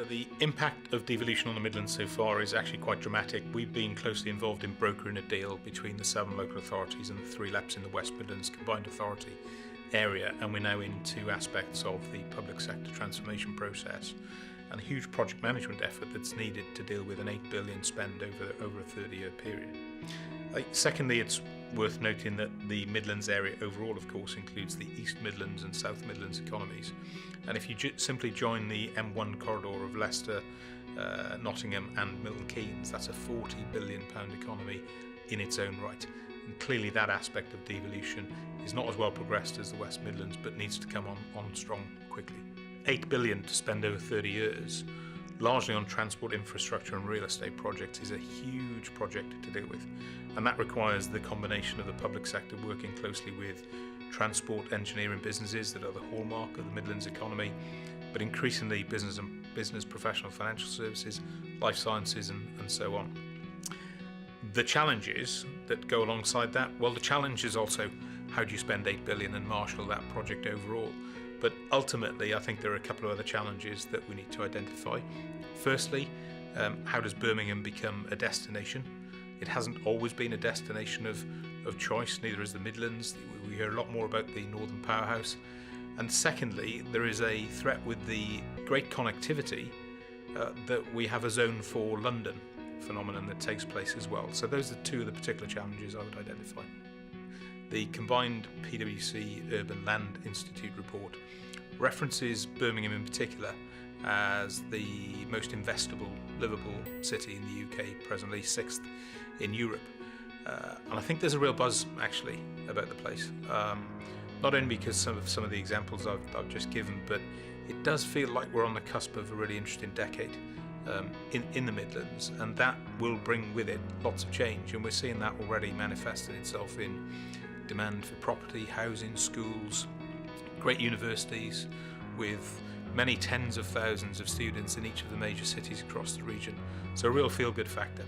The impact of devolution on the Midlands so far is actually quite dramatic. We've been closely involved in brokering a deal between the 7 local authorities and the 3 LEPs in the West Midlands Combined Authority area, and we're now into aspects of the public sector transformation process and a huge project management effort that's needed to deal with an 8 billion spend over a 30-year period. Secondly, it's worth noting that the Midlands area overall, of course, includes the East Midlands and South Midlands economies. And if you simply join the M1 corridor of Leicester, Nottingham and Milton Keynes, that's a £40 billion economy in its own right. And clearly that aspect of devolution is not as well progressed as the West Midlands, but needs to come on strong quickly. 8 billion to spend over 30 years, largely on transport infrastructure and real estate projects, is a huge project to deal with. And that requires the combination of the public sector working closely with transport engineering businesses that are the hallmark of the Midlands economy, but increasingly business professional financial services, life sciences and so on. The challenges that go alongside that, well, the challenge is also how do you spend 8 billion and marshal that project overall? But ultimately, I think there are a couple of other challenges that we need to identify. Firstly, how does Birmingham become a destination? It hasn't always been a destination of choice, neither is the Midlands. We hear a lot more about the Northern Powerhouse. And secondly, there is a threat with the great connectivity that we have a Zone 4 London phenomenon that takes place as well. So those are 2 of the particular challenges I would identify. The combined PwC Urban Land Institute report references Birmingham in particular as the most investable, livable city in the UK, presently 6th in Europe. And I think there's a real buzz actually about the place. Not only because some of the examples I've just given, but it does feel like we're on the cusp of a really interesting decade in the Midlands, and that will bring with it lots of change, and we're seeing that already manifested itself in demand for property, housing, schools, great universities with many tens of thousands of students in each of the major cities across the region. So a real feel-good factor.